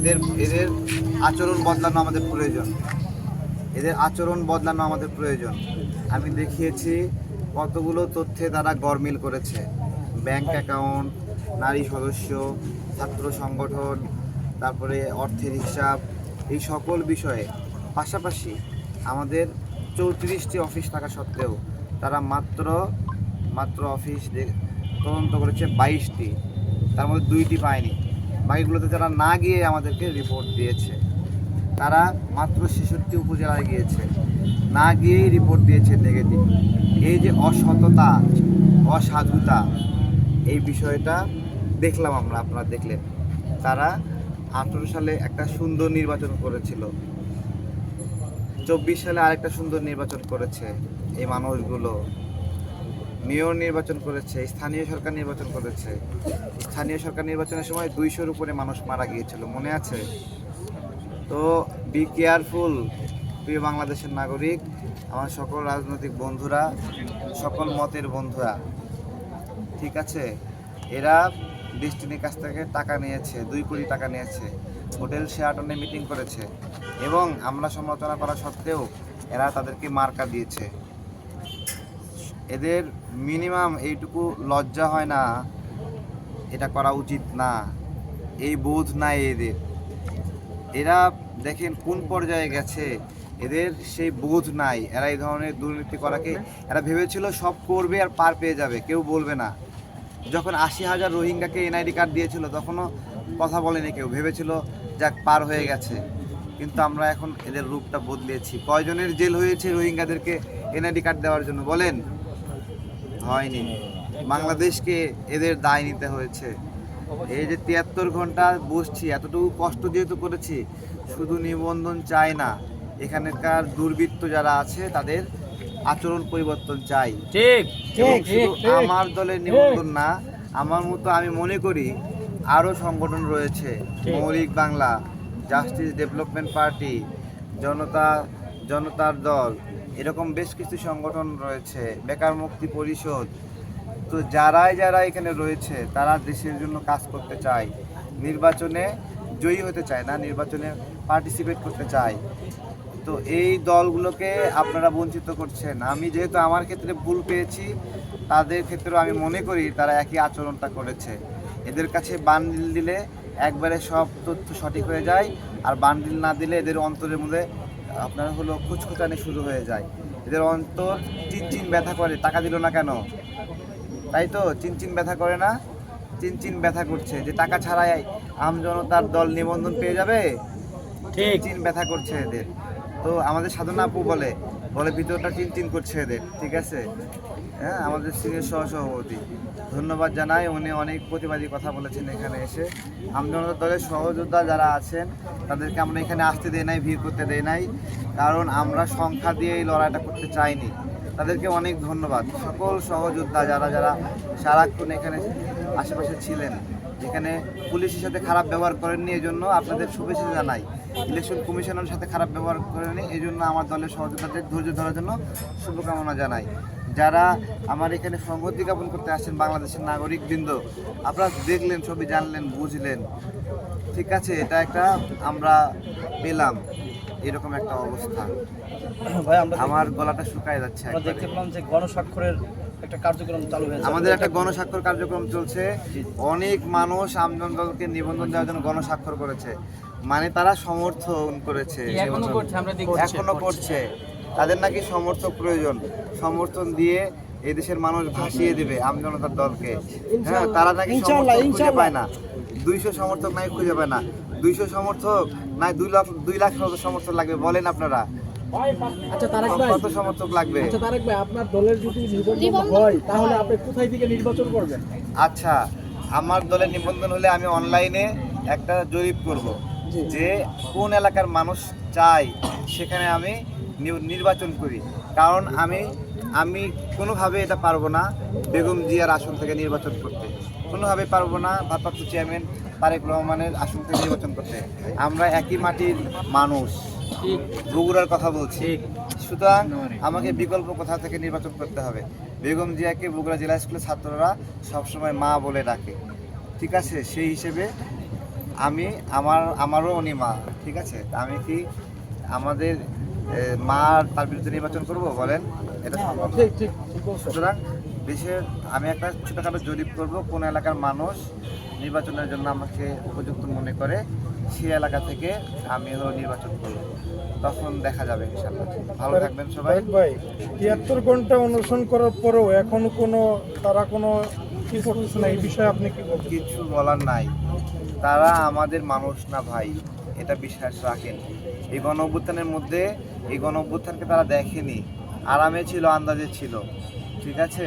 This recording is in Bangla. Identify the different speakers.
Speaker 1: এদের এদের আচরণ বদলানো আমাদের প্রয়োজন, এদের আচরণ বদলানো আমাদের প্রয়োজন। আমি দেখিয়েছি কতগুলো তথ্যে তারা গরমিল করেছে, ব্যাংক অ্যাকাউন্ট, নারী সদস্য, ছাত্র সংগঠন, তারপরে অর্থের হিসাব, এই সকল বিষয়ে। পাশাপাশি আমাদের 34টি অফিস থাকা সত্ত্বেও তারা মাত্র অফিস তদন্ত করেছে 22টি, তার মধ্যে 2টি পায়নি। বাকিগুলোতে তারা না গিয়ে আমাদেরকে রিপোর্ট দিয়েছে। তারা মাত্র 66 উপজেলায় গিয়েছে, না গিয়েই রিপোর্ট দিয়েছে নেগেটিভ। এই যে অসততা, অসাধুতা, এই বিষয়টা দেখলাম আমরা, আপনারা দেখলেন। তারা 18 সালে একটা সুন্দর নির্বাচন করেছিল, 24 সালে আরেকটা সুন্দর নির্বাচন করেছে। এই মানুষগুলো মেয়র নির্বাচন করেছে, স্থানীয় সরকার নির্বাচন করেছে। স্থানীয় সরকার নির্বাচনের সময় 200-র উপরে মানুষ মারা গিয়েছিল, মনে আছে? তো বি কেয়ারফুল প্রিয় বাংলাদেশের নাগরিক, আমার সকল রাজনৈতিক বন্ধুরা, সকল মতের বন্ধুরা, ঠিক আছে? এরা ডেস্টিনির কাছ থেকে টাকা নিয়েছে, 2 কোটি টাকা নিয়েছে, হোটেল শেরাটনে মিটিং করেছে, এবং আমরা সমালোচনা করা সত্ত্বেও এরা তাদেরকে মার্কা দিয়েছে। এদের মিনিমাম এইটুকু লজ্জা হয় না? এটা করা উচিত না, এই বোধ নাই এদের। এরা দেখেন কোন পর্যায়ে গেছে, এদের সেই বোধ নাই। এরা এই ধরনের দুর্নীতি করাকে এরা ভেবেছিল সব করবে আর পার পেয়ে যাবে, কেউ বলবে না। যখন 80,000 রোহিঙ্গাকে এনআইডি কার্ড দিয়েছিল তখনও কথা বলেনি কেউ, ভেবেছিল যাক পার হয়ে গেছে। কিন্তু আমরা এখন এদের রূপটা বদলেছি। কয়জনের জেল হয়েছে রোহিঙ্গাদেরকে এনআইডি কার্ড দেওয়ার জন্য বলেন? হয়নি। বাংলাদেশকে এদের দায় নিতে হয়েছে। এই যে 73 ঘন্টা বসছি, এতটুকু কষ্ট যেহেতু করেছি, শুধু নিবন্ধন চাই না, এখানকার দুর্বৃত্ত যারা আছে তাদের আচরণ পরিবর্তন চাই।
Speaker 2: ঠিক
Speaker 1: শুধু আমার দলের নিবন্ধন না, আমার মতো আমি মনে করি আরও সংগঠন রয়েছে, মৌলিক বাংলা, জাস্টিস ডেভেলপমেন্ট পার্টি, জনতার দল, এরকম বেশ কিছু সংগঠন রয়েছে, বেকার মুক্তি পরিষদ। তো যারা এখানে রয়েছে তারা দেশের জন্য কাজ করতে চায়, নির্বাচনে জয়ী হতে চায় না, নির্বাচনে পার্টিসিপেট করতে চায়। তো এই দলগুলোকে আপনারা বঞ্চিত করছেন। আমি যেহেতু আমার ক্ষেত্রে ভুল পেয়েছি, তাদের ক্ষেত্রেও আমি মনে করি তারা একই আচরণটা করেছে। এদের কাছে বান্ডিল দিলে একবারে সব তথ্য সঠিক হয়ে যায়, আর বান্ডিল না দিলে এদের অন্তরের মধ্যে আপনার হলো খুচখুচানি শুরু হয়ে যায়। এদের অন্তর চিনচিন ব্যথা করে, টাকা দিল না কেন, তাই তো? চিনচিন ব্যথা করে না? চিনচিন ব্যথা করছে যে টাকা ছাড়াই আমজনতার দল নিবন্ধন পেয়ে যাবে, চিনচিন ব্যথা করছে এদের। তো আমাদের সাধনা আপু বলে ভিতরটা চিনচিন করছে এদের, ঠিক আছে? হ্যাঁ, আমাদের সিনিয়র সহসভাপতি, ধন্যবাদ জানাই, উনি অনেক প্রতিবাদী কথা বলেছেন এখানে এসে। আমজনতা দলের সহযোদ্ধা যারা আছেন তাদেরকে আমরা এখানে আসতে দেই নাই, ভিড় করতে দেই নাই, কারণ আমরা সংখ্যা দিয়ে এই লড়াইটা করতে চাইনি। তাদেরকে অনেক ধন্যবাদ, সকল সহযোদ্ধা যারা সারাক্ষণ এখানে আশেপাশে ছিলেন, যেখানে পুলিশের সাথে খারাপ ব্যবহার করেননি, এই জন্য আপনাদের শুভেচ্ছা জানাই। ইলেকশন কমিশনের সাথে খারাপ ব্যবহার করেনি, এই জন্য আমার দলের সহযোদ্ধাদের ধৈর্য ধরার জন্য শুভকামনা জানাই। যারা আমার এখানে সংহতি জ্ঞাপন করতে আসছেন, বাংলাদেশের নাগরিকবৃন্দ, আপনারা দেখলেন, ছবি জানলেন, বুঝলেন, ঠিক আছে? এটা একটা আমরা পেলাম এরকম একটা অবস্থা।
Speaker 2: ভাই,
Speaker 1: আমার গলাটা শুকায় যাচ্ছে।
Speaker 2: আমরা দেখতে পেলাম যে গণস্বাক্ষরের একটা কার্যক্রম চালু হয়েছে,
Speaker 1: আমাদের একটা গণস্বাক্ষর কার্যক্রম চলছে। অনেক মানুষ আমজন দলকে নিবন্ধন দেওয়ার জন্য গণস্বাক্ষর করেছে, মানে তারা সমর্থন করেছে, এখনো করছে। তাদের নাকি সমর্থক প্রয়োজন, সমর্থন দিয়ে এই দেশের মানুষ ভাসিয়ে দেবে আমজনতার দলকে। হ্যাঁ, তারা নাকি সমর্থক খুঁজে পায় না, 200 সমর্থক নাকি খুঁজে পায় না। 200 সমর্থক নাই, 2 লাখ সমর্থক লাগবে, বলেন আপনারা?
Speaker 3: আচ্ছা তারেক ভাই,
Speaker 1: কত সমর্থক লাগবে?
Speaker 3: আচ্ছা তারেক ভাই, আপনার দলের যদি নিবন্ধন হয় তাহলে আপনি কোথায় থেকে নির্বাচন করবেন?
Speaker 1: আচ্ছা, আমার দলের নিবন্ধন হলে আমি অনলাইনে একটা জরিপ করব যে কোন এলাকার মানুষ চাই সেখানে আমি নির্বাচন করি। কারণ আমি কোনোভাবে এটা পারবো না বেগম জিয়ার আসন থেকে নির্বাচন করতে, কোনোভাবে পারবো না ভারপ্রাপ্ত চেয়ারম্যান তারেক রহমানের আসন থেকে নির্বাচন করতে। আমরা একই মাটির মানুষ, বগুড়ার কথা বলছি, সুতরাং আমাকে বিকল্প কোথা থেকে নির্বাচন করতে হবে। বেগম জিয়াকে বগুড়া জেলা স্কুলের ছাত্ররা সবসময় মা বলে ডাকে, ঠিক আছে? সেই হিসেবে আমারও উনি মা, ঠিক আছে? আমি কি আমাদের মা তার বিরুদ্ধে নির্বাচন করব বলেন? এটা সম্ভব না।
Speaker 3: ঠিক ঠিক ঠিক বলছেন।
Speaker 1: সুতরাং দেশের আমি একটা ছোটোখাটো জরিপ করব, কোন এলাকার মানুষ নির্বাচনের জন্য আমাকে উপযুক্ত মনে করে সেই এলাকা থেকে আমি হলো নির্বাচন করব, তখন দেখা যাবে ইনশাল্লাহ। ভালো থাকবেন সবাই।
Speaker 4: তারেক ভাই ৭৩ ঘন্টা অনুসরণ করার পরেও এখনো তারা কোনো কি করতেছে না, এই বিষয়ে আপনি কি বলবেন?
Speaker 1: কিছু বলার নাই, তারা আমাদের মানুষ না ভাই, এটা বিশ্বাস রাখেন। এই গণ অভ্যুত্থানের মধ্যে এই গণ অভ্যুত্থানকে তারা দেখেনি, আরামে ছিল, আন্দাজে ছিল, ঠিক আছে?